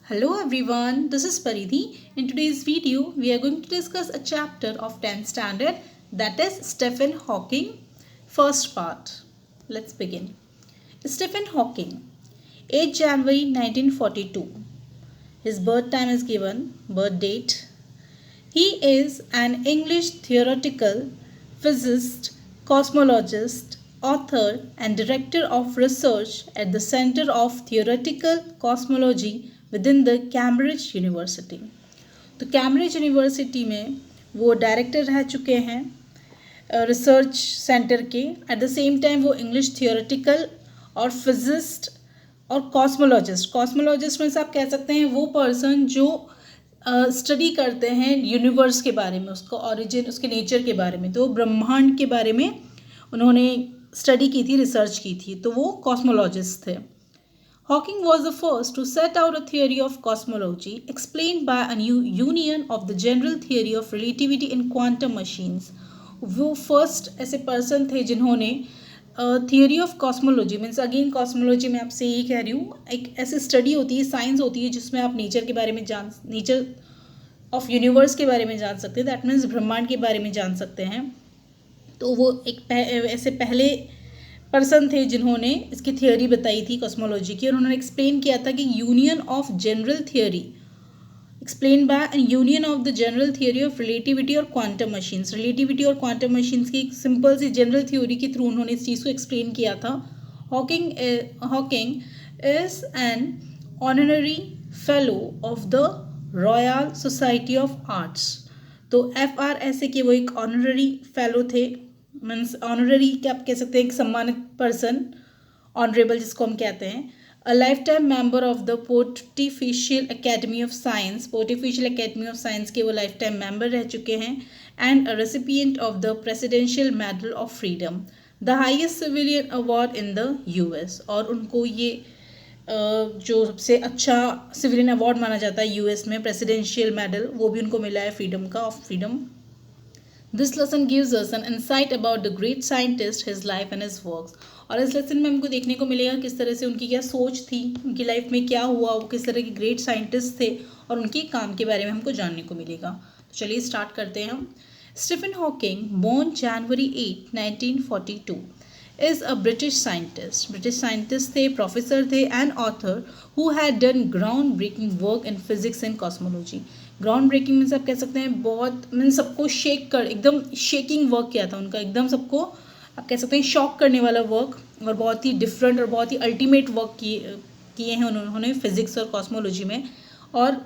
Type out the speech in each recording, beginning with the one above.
Hello everyone, this is Paridhi. In today's video, we are going to discuss a chapter of 10th standard that is Stephen Hawking, first part. Let's begin. Stephen Hawking, 8 January 1942. His birth time is given, birth date. He is an English theoretical physicist, cosmologist, author and director of research at the Center of Theoretical Cosmology within the Cambridge University. तो Cambridge university में वो director रह चुके हैं research centre के. At the same time वो English theoretical और physicist और कॉस्मोलॉजिस्ट में से आप कह सकते हैं वो पर्सन जो स्टडी करते हैं यूनिवर्स के बारे में, उसका ओरिजिन, उसके नेचर के बारे में. तो ब्रह्मांड के बारे में उन्होंने स्टडी की थी, रिसर्च की थी, तो वो कॉस्मोलॉजिस्ट थे. Hawking was the first to set out a theory of cosmology explained by a new union of the general theory of relativity in quantum machines. वो फर्स्ट ऐसे पर्सन थे जिन्होंने theory of cosmology means again cosmology में आपसे यही कह रही हूँ, एक ऐसी स्टडी होती है, साइंस होती है जिसमें आप नेचर के बारे में नेचर ऑफ यूनिवर्स के बारे में जान सकते हैं. दैट मीन्स ब्रह्मांड के बारे में जान सकते हैं. तो वो एक ऐसे पहले पर्सन थे जिन्होंने इसकी थियोरी बताई थी कॉस्मोलॉजी की, और उन्होंने एक्सप्लेन किया था कि union of general theory explain by union of the general theory of relativity और क्वांटम मशीन्स. रिलेटिविटी और क्वांटम मशीन्स की सिंपल सी जनरल थियोरी के थ्रू उन्होंने इस चीज़ को एक्सप्लेन किया था. Hawking is an honorary fellow of the royal society of arts. तो FRSA के वो एक ऑनररी फेलो थे. मीन्स ऑनररी क्या आप कह सकते हैं, एक सम्मानित पर्सन, ऑनरेबल जिसको हम कहते हैं. A lifetime member of the pontifical academy of science. Pontifical academy of science के वो लाइफ टाइम मेंबर रह चुके हैं. And a recipient of the presidential medal of freedom, the highest civilian award in the US. और उनको ये जो सबसे अच्छा सिविलियन अवार्ड माना जाता है US में, प्रेसिडेंशियल मेडल, वो भी उनको मिला है फ्रीडम का, of freedom. This lesson gives us an insight about the great scientist, his life and his works. और इस लेसन में हमको देखने को मिलेगा किस तरह से उनकी क्या सोच थी, उनकी लाइफ में क्या हुआ, वो किस तरह के ग्रेट साइंटिस्ट थे, और उनके काम के बारे में हमको जानने को मिलेगा. तो चलिए स्टार्ट करते हैं हम. Stephen Hawking, born January 8, 1942, is a British scientist थे, प्रोफेसर थे and author who had done groundbreaking work in physics and cosmology. Groundbreaking means आप कह सकते हैं बहुत, मीन्स सबको शेक कर, एकदम शेकिंग वर्क किया था उनका, एकदम सबको आप कह सकते हैं शॉक करने वाला वर्क, और बहुत ही डिफरेंट और बहुत ही अल्टीमेट वर्क किए हैं उन्होंने फिजिक्स और कॉस्मोलॉजी में. और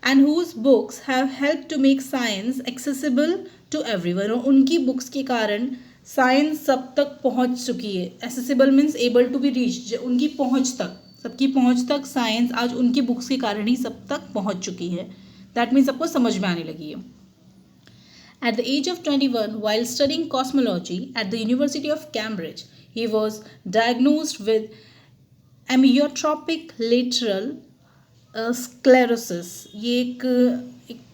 and whose books have help to make science accessible to everyone. और उनकी बुक्स के कारण साइंस सब तक पहुंच चुकी है. Accessible means able to be reach, उनकी पहुंच तक, सबकी पहुंच तक साइंस आज उनकी बुक्स के कारण ही सब तक पहुंच चुकी है. दैट मीन्स सबको समझ में आने लगी है. At the age of 21, while studying cosmology at the University of Cambridge, he was diagnosed with amyotrophic lateral sclerosis. ये एक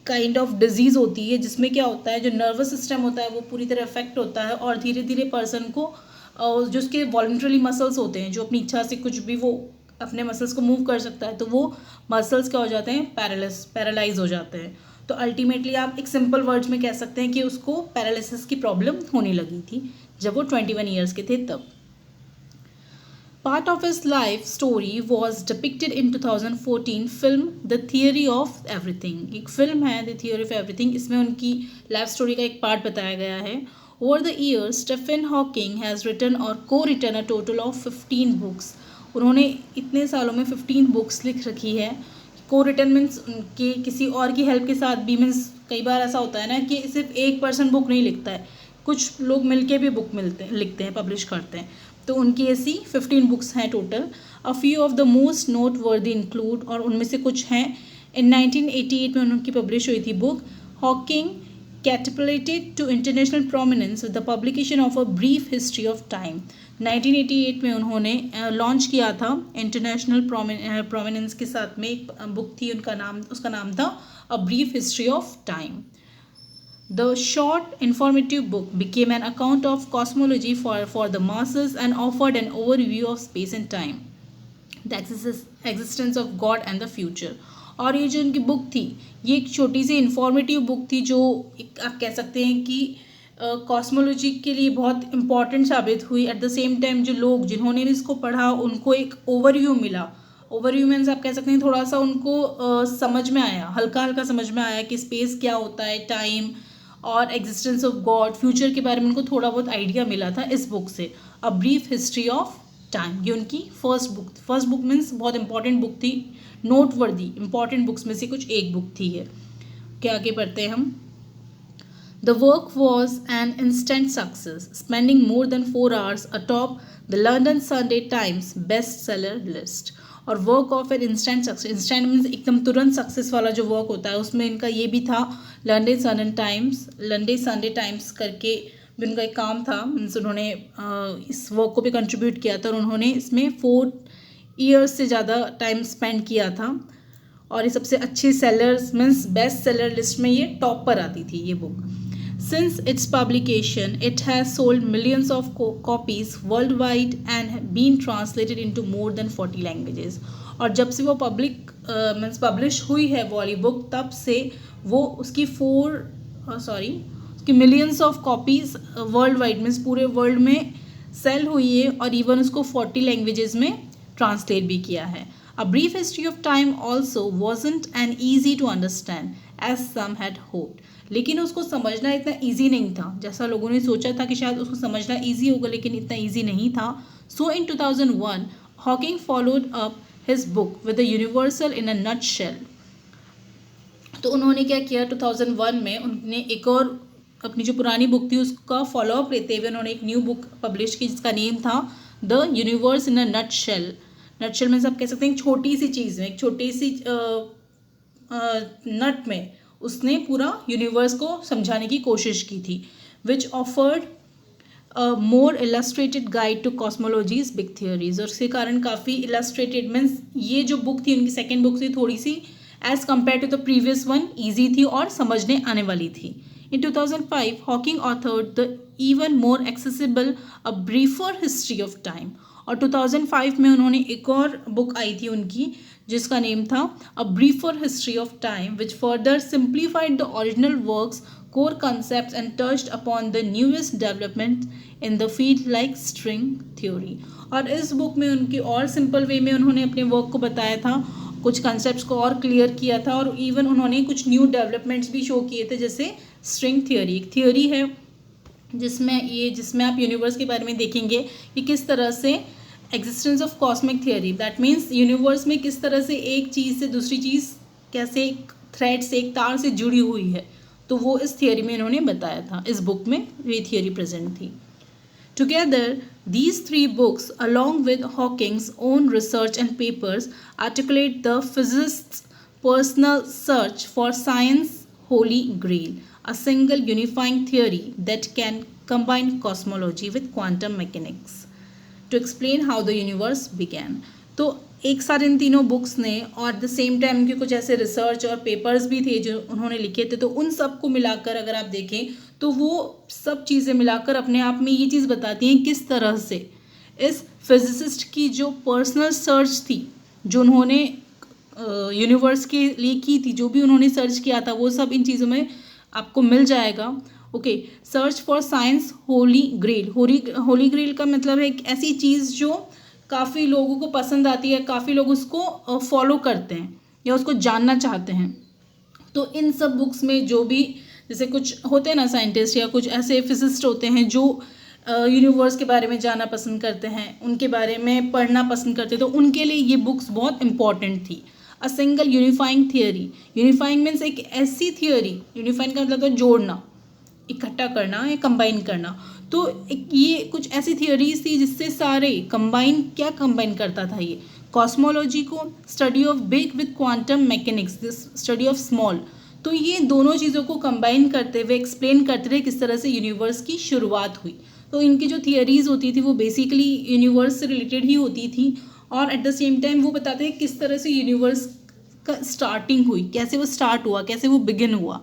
काइंड ऑफ डिजीज़ होती है जिसमें क्या होता है, जो नर्वस सिस्टम होता है वो पूरी तरह अफेक्ट होता है, और धीरे धीरे पर्सन को जो उसके वॉलंटरी मसल्स होते हैं, जो अपनी इच्छा से कुछ भी वो अपने मसल्स को मूव कर सकता है, तो वो मसल्स क्या हो जाते हैं, पैरालाइज हो जाते हैं. तो अल्टीमेटली आप एक सिंपल वर्ड्स में कह सकते हैं कि उसको पैरालिसिस की प्रॉब्लम होने लगी थी जब वो 21 ईयर्स के थे तब. Part of his life story was depicted in 2014 film the theory of everything. एक फिल्म है द थियोरी ऑफ एवरीथिंग, इसमें उनकी लाइफ स्टोरी का एक पार्ट बताया गया है. Over the years Stephen Hawking has written or co-written a total of 15 books. उन्होंने इतने सालों में 15 बुक्स लिख रखी है. को रिटन मीन्स उनके किसी और की हेल्प के साथ भी, मीन्स कई बार ऐसा होता है ना कि सिर्फ एक पर्सन बुक नहीं लिखता है, कुछ लोग मिलके भी बुक लिखते हैं, पब्लिश करते हैं. तो उनकी ऐसी 15 बुक्स हैं total. A few of the most note वर्दी इंक्लूड, और उनमें से कुछ हैं. इन 1988 में उनकी पब्लिश हुई थी book Hawking catapulted to international prominence with the publication of a brief history of time. 1988 में उन्होंने लॉन्च किया था इंटरनेशनल प्रोमिनेंस के साथ में एक बुक थी, उसका नाम था a brief history of time. The short informative book became an account of cosmology for the masses and offered an overview of space and time, the existence of God and the future. और ये जो उनकी book थी ये एक छोटी सी informative book थी जो आप कह सकते हैं कि कॉस्मोलॉजी के लिए बहुत इम्पॉर्टेंट साबित हुई। एट द सेम टाइम जो लोग जिन्होंने भी इसको पढ़ा उनको एक ओवरव्यू मिला। ओवरव्यू मीन्स आप कह सकते हैं थोड़ा सा उनको समझ में आया, हल्का हल्का समझ में आया कि स्पेस क्या होता है, टाइम और एग्जिस्टेंस ऑफ गॉड, फ्यूचर के बारे में उनको थोड़ा बहुत आइडिया मिला था इस बुक से, a brief history of time. ये उनकी फर्स्ट बुक मीन्स बहुत इंपॉर्टेंट बुक थी, नोटवर्दी इंपॉर्टेंट बुक्स में से कुछ एक बुक थी है। क्या आगे पढ़ते हैं हम। The work was an instant success, spending more than 4 hours atop the London Sunday Times bestseller list. और work of an instant success, instant means एकदम तुरंत सक्सेस वाला जो वर्क होता है उसमें इनका ये भी था। लंडन संडे टाइम्स करके भी उनका एक काम था, मीन्स उन्होंने इस वर्क को भी कंट्रीब्यूट किया था और उन्होंने इसमें 4 ईयर्स से ज़्यादा टाइम स्पेंड किया था। और ये सबसे अच्छे sellers means best seller list में ये टॉप पर आती थी ये book. Since its publication, it has sold millions of copies worldwide and been translated into more than 40 languages. और जब से वो पब्लिश हुई है वो वाली बुक तब से वो उसकी उसकी millions of copies world wide means पूरे वर्ल्ड में सेल हुई है और इवन उसको 40 लैंग्वेजेस में ट्रांसलेट भी किया है। A brief history of time also wasn't an easy to understand as some had hoped. लेकिन उसको समझना इतना ईजी नहीं था जैसा लोगों ने सोचा था कि शायद उसको समझना ईजी होगा, लेकिन इतना ईजी नहीं था। सो इन 2001 Hawking followed up his book with the universal in a nutshell. तो उन्होंने क्या किया, 2001 में उन्होंने एक और अपनी जो पुरानी बुक थी उसका फॉलोअप लेते हुए उन्होंने एक न्यू बुक पब्लिश की जिसका नेम था the universe in a nutshell. Nutshell में आप कह सकते हैं एक छोटी सी चीज़ में, एक छोटी सी नट में उसने पूरा यूनिवर्स को समझाने की कोशिश की थी। Which offered more illustrated guide to cosmology's big theories. और उसके कारण काफ़ी इलस्ट्रेटेड मीन्स ये जो बुक थी उनकी सेकेंड बुक थी थोड़ी सी as compare to the previous one easy थी और समझने आने वाली थी। In 2005 Hawking authored the even more accessible a briefer history of time. और 2005 में उन्होंने एक और बुक आई थी उनकी जिसका नेम था a briefer history of time which further simplified the original work's core concepts and touched upon the newest development in the field like string theory. और इस बुक में उनकी और सिंपल वे में उन्होंने अपने वर्क को बताया था, कुछ कॉन्सेप्ट्स को और क्लियर किया था और इवन उन्होंने कुछ न्यू डेवलपमेंट्स भी शो किए थे। जैसे स्ट्रिंग थ्योरी एक थ्योरी है जिसमें आप यूनिवर्स के बारे में देखेंगे कि किस तरह से existence of cosmic theory, that means universe में किस तरह से एक चीज़ से दूसरी चीज़ कैसे एक थ्रेड से एक तार से जुड़ी हुई है, तो वो इस थियोरी में इन्होंने बताया था। इस बुक में ये थियोरी प्रेजेंट थी। Together these 3 books along with Hawking's own research and papers articulate the physicist's personal search for science's holy grail, a single unifying theory that can combine cosmology with quantum mechanics to explain how the universe began. तो एक साथ इन तीनों books ने और the same time उनके कुछ ऐसे research और पेपर्स भी थे जो उन्होंने लिखे थे, तो उन सब को मिलाकर अगर आप देखें तो वो सब चीज़ें मिलाकर अपने आप में ये चीज़ बताती हैं किस तरह से इस फिजिसिस्ट की जो पर्सनल सर्च थी जो उन्होंने यूनिवर्स के लिए की थी, जो भी उन्होंने सर्च किया था वो सब इन चीज़ों में आपको मिल जाएगा। Okay, search for science holy grail. Holy grail का मतलब है एक ऐसी चीज़ जो काफ़ी लोगों को पसंद आती है, काफ़ी लोग उसको फॉलो करते हैं या उसको जानना चाहते हैं। तो इन सब बुक्स में जो भी जैसे कुछ होते हैं ना साइंटिस्ट या कुछ ऐसे फिजिसिस्ट होते हैं जो यूनिवर्स के बारे में जानना पसंद करते हैं, उनके बारे में पढ़ना पसंद करते हैं, तो उनके लिए ये बुक्स बहुत इंपॉर्टेंट थी। A single unifying theory, unifying means एक ऐसी थियोरी, यूनिफाइंग का मतलब तो जोड़ना, इकट्ठा करना या कंबाइन करना। तो ये कुछ ऐसी थियोरीज थी जिससे सारे कंबाइन करता था ये कॉस्मोलॉजी को, study of big with quantum mechanics, this study of small. तो ये दोनों चीज़ों को कंबाइन करते हुए एक्सप्लेन करते रहे किस तरह से यूनिवर्स की शुरुआत हुई। तो इनकी जो थियोरीज होती थी वो बेसिकली यूनिवर्स से रिलेटेड ही होती थी और एट द सेम टाइम वो बताते हैं किस तरह से यूनिवर्स का स्टार्टिंग हुई, कैसे वो स्टार्ट हुआ, कैसे वो बिगिन हुआ।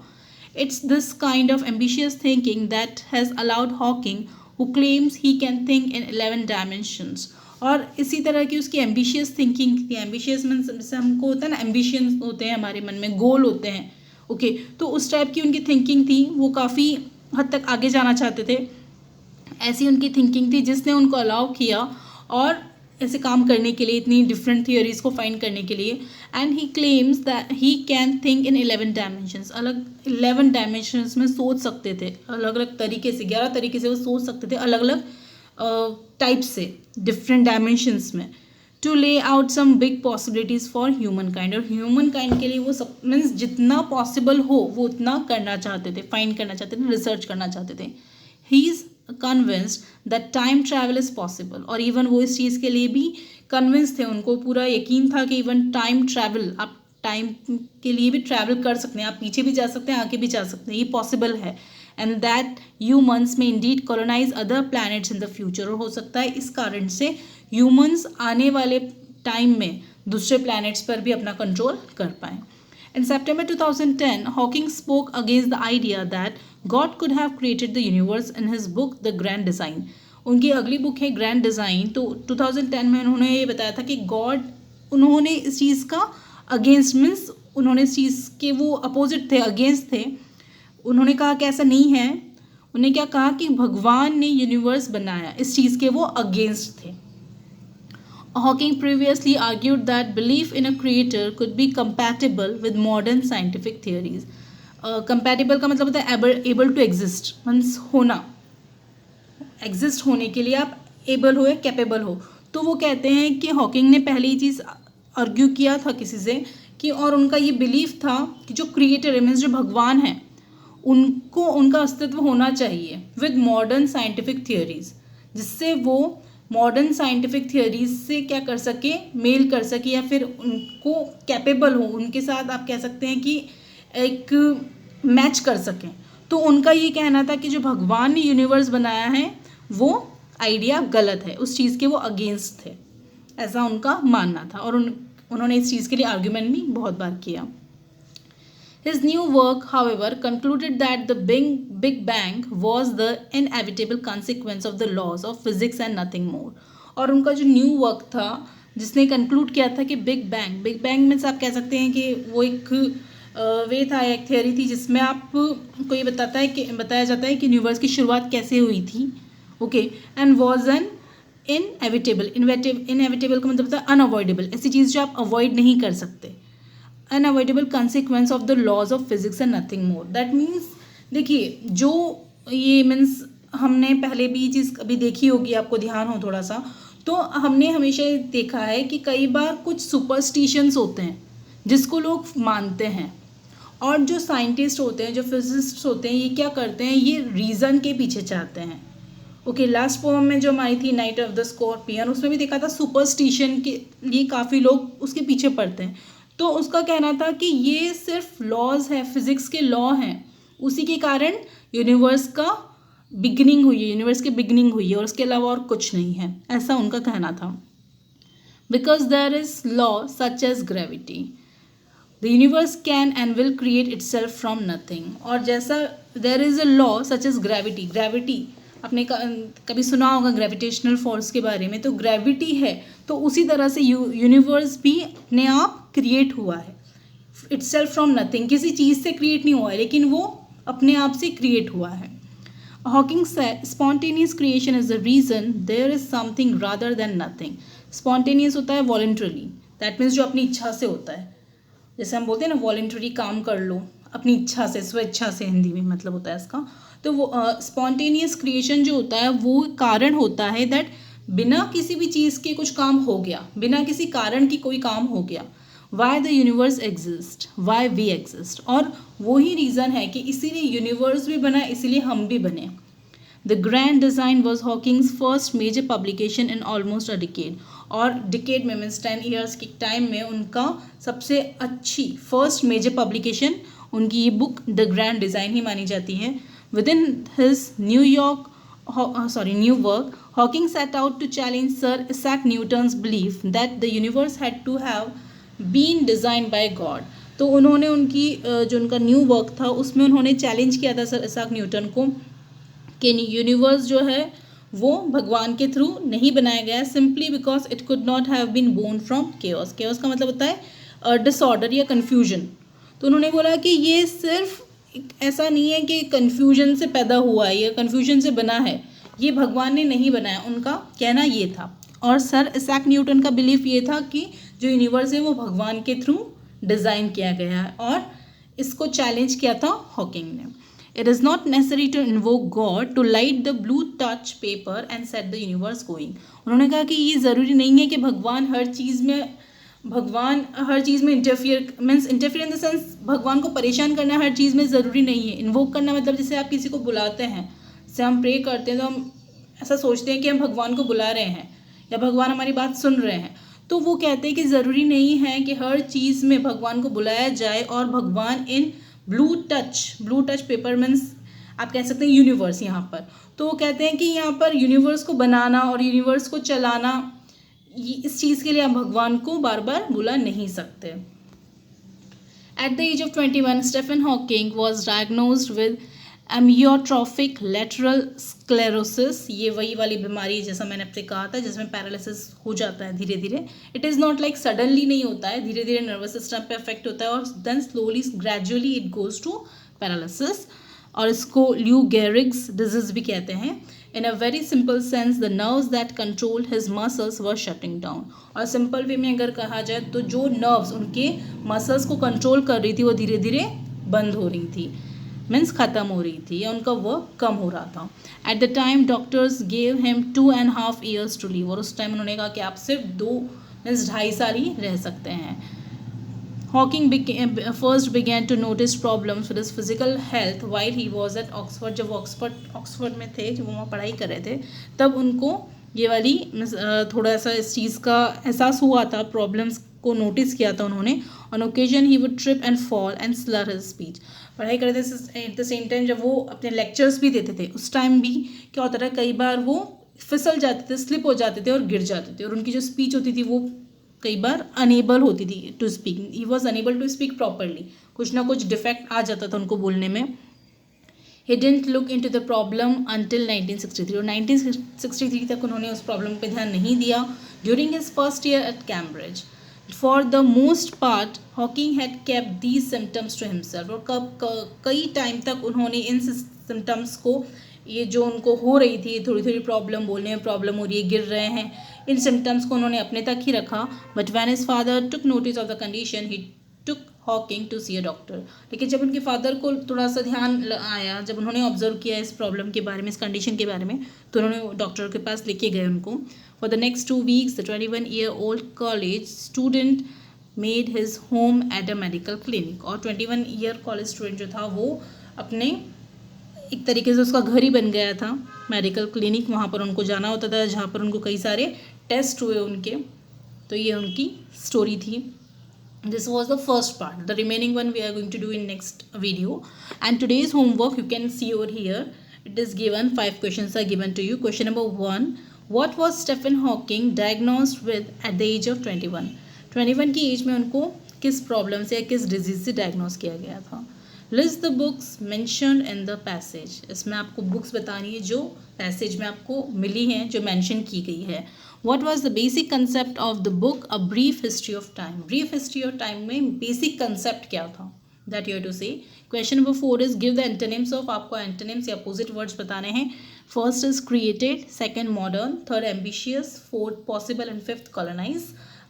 It's this kind of ambitious thinking that has allowed Hawking, who claims he can think in 11 dimensions, और इसी तरह की उसकी एम्बिशियस थिंकिंग थी। एम्बिशियस मीन्स जैसे हमको होता है ना, एम्बिशन होते हैं हमारे मन में, गोल होते हैं, ओके, तो उस टाइप की उनकी थिंकिंग थी। वो काफ़ी हद तक आगे जाना चाहते थे, ऐसी उनकी थिंकिंग थी जिसने उनको अलाउ किया और ऐसे काम करने के लिए, इतनी डिफरेंट थियोरीज को फाइंड करने के लिए। And he claims that he can think in 11 dimensions, अलग 11 डायमेंशंस में सोच सकते थे, अलग अलग तरीके से, 11 तरीके से वो सोच सकते थे, अलग अलग टाइप से, डिफरेंट डायमेंशंस में, to lay out some big possibilities for humankind. और ह्यूमन काइंड के लिए वो सब मीन्स जितना पॉसिबल हो वो उतना करना चाहते थे, फाइंड करना चाहते थे, रिसर्च करना चाहते थे। He is convinced that time travel is possible, और इवन वो इस चीज़ के लिए भी कन्विंस थे, उनको पूरा यकीन था कि इवन टाइम ट्रैवल, आप टाइम के लिए भी ट्रैवल कर सकते हैं, आप पीछे भी जा सकते हैं, आगे भी जा सकते हैं, ये पॉसिबल है। And that humans may indeed colonise other planets in the future, और हो सकता है इस कारण से ह्यूमन्स आने वाले टाइम में दूसरे प्लैनेट्स पर भी अपना कंट्रोल कर पाएँ। In September 2010, Hawking spoke against the idea that God could have created the universe in his book The Grand Design. उनकी अगली बुक है ग्रैंड डिज़ाइन। तो 2010 में उन्होंने ये बताया था कि गॉड, उन्होंने इस चीज़ का अगेंस्ट मीन्स उन्होंने इस चीज़ के वो अपोजिट थे, अगेंस्ट थे। उन्होंने कहा कि ऐसा नहीं है। उन्होंने क्या कहा कि भगवान ने यूनिवर्स बनाया, इस चीज़ के वो अगेंस्ट थे। Hawking previously argued that belief in a creator could be compatible with modern scientific theories. Compatible का मतलब होता है able to exist, मीन्स होना, एग्जिस्ट होने के लिए आप एबल हो या कैपेबल हो। तो वो कहते हैं कि हॉकिंग ने पहले ही चीज़ आर्ग्यू किया था किसी से कि, और उनका ये बिलीफ था कि जो क्रिएटर है मीन्स जो भगवान है, उनको उनका अस्तित्व होना चाहिए विद मॉडर्न साइंटिफिक थियोरीज, जिससे वो मॉडर्न साइंटिफिक थियोरीज से क्या कर सके, मेल कर सके, या फिर उनको कैपेबल हो, उनके साथ आप कह सकते हैं कि एक मैच कर सकें। तो उनका ये कहना था कि जो भगवान ने यूनिवर्स बनाया है वो आइडिया गलत है, उस चीज़ के वो अगेंस्ट थे, ऐसा उनका मानना था। और उन्होंने इस चीज़ के लिए आर्ग्यूमेंट भी बहुत बार किया। His new work, however, concluded that the Big Bang was the inevitable consequence of the laws of physics and nothing more. और उनका जो न्यू वर्क था जिसने कंक्लूड किया था कि बिग बैंग मीन्स आप कह सकते हैं कि वो एक वे था, एक थियोरी थी जिसमें आपको ये बताया जाता है कि यूनिवर्स की शुरुआत कैसे हुई थी, okay, and was an inevitable का मतलब होता है अनअवॉइडेबल, ऐसी चीज़ जो आप अवॉइड नहीं कर सकते, unavoidable consequence of the laws of physics and nothing more. That means देखिए, जो ये मीन्स हमने पहले भी ये चीज़ कभी देखी होगी, आपको ध्यान हो थोड़ा सा, तो हमने हमेशा देखा है कि कई बार कुछ सुपरस्टिशंस होते हैं जिसको लोग मानते हैं, और जो साइंटिस्ट होते हैं, जो फिजिसिस्ट होते हैं, ये क्या करते हैं, ये रीज़न के पीछे चाहते हैं। ओके, लास्ट पोएम में जो हमारी थी नाइट ऑफ द स्कॉर्पियन, उसमें भी देखा था सुपरस्टिशन के लिए काफ़ी लोग उसके पीछे पड़ते हैं। तो उसका कहना था कि ये सिर्फ लॉज है, फिजिक्स के लॉ हैं, उसी के कारण यूनिवर्स की बिगनिंग हुई है, और उसके अलावा और कुछ नहीं है, ऐसा उनका कहना था। Because there is law such as gravity, the universe can and will create itself from nothing. और जैसा there is a law such as gravity आपने कभी सुना होगा ग्रेविटेशनल फोर्स के बारे में, तो ग्रेविटी है, तो उसी तरह से यूनिवर्स भी अपने आप क्रिएट हुआ है, इटसेल्फ फ्रॉम नथिंग, किसी चीज़ से क्रिएट नहीं हुआ है, लेकिन वो अपने आप से क्रिएट हुआ है। Hawking said spontaneous creation is the reason there is something rather than nothing. Spontaneous होता है वॉलंटरी, दैट मीन्स जो अपनी इच्छा से होता है, जैसे हम बोलते हैं ना वॉलंटरी काम कर लो अपनी इच्छा से, स्वेच्छा से हिंदी में मतलब होता है इसका। तो वो स्पॉन्टेनियस क्रिएशन जो होता है वो कारण होता है दैट बिना किसी भी चीज़ के कुछ काम हो गया, बिना किसी कारण की कोई काम हो गया। Why the universe exist, why we exist, और वही रीज़न है कि इसीलिए यूनिवर्स भी बना, इसीलिए हम भी बने। The grand design was Hawking's first major publication in almost a decade, और डिकेड में मीन्स 10 ईयर्स के टाइम में उनका सबसे अच्छी फर्स्ट मेजर पब्लिकेशन उनकी ये बुक द ग्रैंड डिज़ाइन ही मानी जाती है। Within his new work, Hawking set out to challenge Sir Isaac Newton's belief that the universe had to have been designed by God. तो उन्होंने उनकी जो उनका न्यू वर्क था उसमें उन्होंने चैलेंज किया था सर इसाक न्यूटन को कि यूनिवर्स जो है वो भगवान के थ्रू नहीं बनाया गया, simply because it could not have been born from chaos. Chaos का मतलब होता है डिसऑर्डर या कन्फ्यूजन। तो उन्होंने बोला कि ये सिर्फ ऐसा नहीं है कि कन्फ्यूजन से पैदा हुआ है या कन्फ्यूजन से बना है, ये भगवान ने नहीं बनाया, उनका कहना ये था। और सर इसैक न्यूटन का बिलीफ ये था कि जो यूनिवर्स है वो भगवान के थ्रू डिज़ाइन किया गया है, और इसको चैलेंज किया था हॉकिंग ने। It is not necessary to invoke God to light the blue touch paper and set the universe going. उन्होंने कहा कि ये ज़रूरी नहीं है कि भगवान हर चीज़ में इंटरफियर इन द सेंस भगवान को परेशान करना हर चीज़ में ज़रूरी नहीं है। इन्वोक करना मतलब जैसे आप किसी को बुलाते हैं, जैसे हम प्रे करते हैं तो हम ऐसा सोचते हैं कि हम भगवान को बुला रहे हैं या भगवान हमारी बात सुन रहे हैं। तो वो कहते हैं कि ज़रूरी नहीं है कि हर चीज़ में भगवान को बुलाया जाए, और भगवान in blue touch paper means आप कह सकते हैं यूनिवर्स यहाँ पर। तो वो कहते हैं कि यहाँ पर यूनिवर्स को बनाना और यूनिवर्स को चलाना, इस चीज़ के लिए आप भगवान को बार बार बुला नहीं सकते। At the age of 21 Stephen Hawking was diagnosed with amyotrophic lateral sclerosis. ये वही वाली बीमारी जैसा मैंने आपसे कहा था जिसमें पैरालिसिस हो जाता है धीरे धीरे। It is not like suddenly नहीं होता है, धीरे धीरे नर्वस सिस्टम पे अफेक्ट होता है और then slowly gradually it goes to paralysis, और इसको ल्यू गेरिग्स डिजीज भी कहते हैं। In a very simple sense the nerves that control his muscles were shutting down. और सिंपल वे में अगर कहा जाए तो जो नर्व्स उनके मसल्स को कंट्रोल कर रही थी वो धीरे धीरे बंद हो रही थी, मीन्स ख़त्म हो रही थी या उनका वर्क कम हो रहा था। At the time doctors gave him 2.5 years to live, और उस टाइम उन्होंने कहा कि आप सिर्फ 2.5 साल ही रह सकते हैं। Hawking first began to notice problems with his physical health while he was at Oxford। जब ऑक्सफोर्ड में थे, जब वो वहाँ पढ़ाई कर रहे थे, तब उनको ये वाली थोड़ा सा इस चीज़ का एहसास हुआ था, प्रॉब्लम्स को नोटिस किया था उन्होंने। On occasion he would trip and fall and Slur his speech. पढ़ाई करते थे एट द सेम टाइम जब वो अपने लेक्चर्स भी देते थे, उस टाइम भी क्या होता था, कई बार वो फिसल जाते थे, स्लिप हो जाते थे और गिर जाते थे, और उनकी जो स्पीच होती थी वो कई बार अनेबल होती थी to speak. He was unable to speak properly, कुछ ना कुछ डिफेक्ट आ जाता था उनको बोलने में। He didn't look into the problem until 1963, और 1963 तक उन्होंने उस प्रॉब्लम पे ध्यान नहीं दिया। During his first year at Cambridge for the most part Hawking had kept these symptoms to himself, और कई टाइम तक उन्होंने इन सिम्टम्स को, ये जो उनको हो रही थी थोड़ी थोड़ी प्रॉब्लम, बोलने में प्रॉब्लम हो रही है, गिर रहे हैं, इन सिम्टम्स को उन्होंने अपने तक ही रखा। But when his father took notice of the condition he took Hawking to see a doctor. लेकिन जब उनके फादर को थोड़ा सा ध्यान आया, जब उन्होंने ऑब्जर्व किया इस प्रॉब्लम के बारे में, इस कंडीशन के बारे में, तो उन्होंने डॉक्टर के पास लेके गए उनको। For the next 2 weeks the 21-year-old college student made his home at a medical clinic. और 21 ईयर कॉलेज स्टूडेंट जो था वो अपने एक तरीके से उसका घर ही बन गया था, मेडिकल क्लिनिक। वहाँ पर उनको जाना होता था जहाँ पर उनको कई सारे टेस्ट हुए उनके। तो ये उनकी स्टोरी थी। This was the first part. The remaining one we are going to do in next video. And today's homework you can see over here. It is given 5 questions are given to you. Question number 1. What was Stephen Hawking diagnosed with at the age of 21? 21 की as में उनको किस problem से या किस disease से diagnose किया गया था? List the books mentioned in the passage. इसमें आपको बुक्स बतानी है जो पैसेज में आपको मिली हैं, जो मेंशन की गई है। What was the basic concept of the book A Brief History of Time? Brief History of Time में basic concept क्या था? That you have to say. Question number 4 is give the antonyms of, आपको antonyms या opposite words बताने हैं। First is created, second modern, third ambitious, fourth possible and fifth colonize.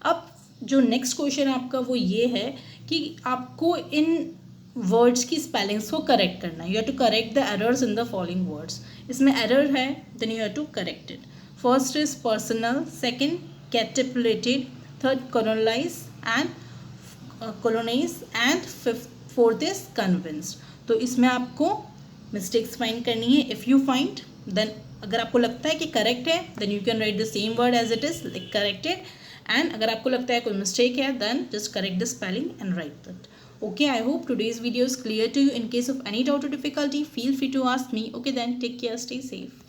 अब जो next question है आपका वो ये है कि आपको इन वर्ड्स की स्पेलिंग्स को करेक्ट करना है। You have to correct the errors in the following words. इसमें एरर है then you have to correct it. First is personal, second caterpillated, third colonize and fourth is convinced. तो इसमें आपको mistakes find करनी है। If you find then, अगर आपको लगता है कि करेक्ट है then you can write the same word as it is like corrected, and अगर आपको लगता है कोई मिस्टेक है then just correct the spelling and write that. Okay, I hope today's video is clear to you. In case of any doubt or difficulty, feel free to ask me. Okay then, take care, stay safe.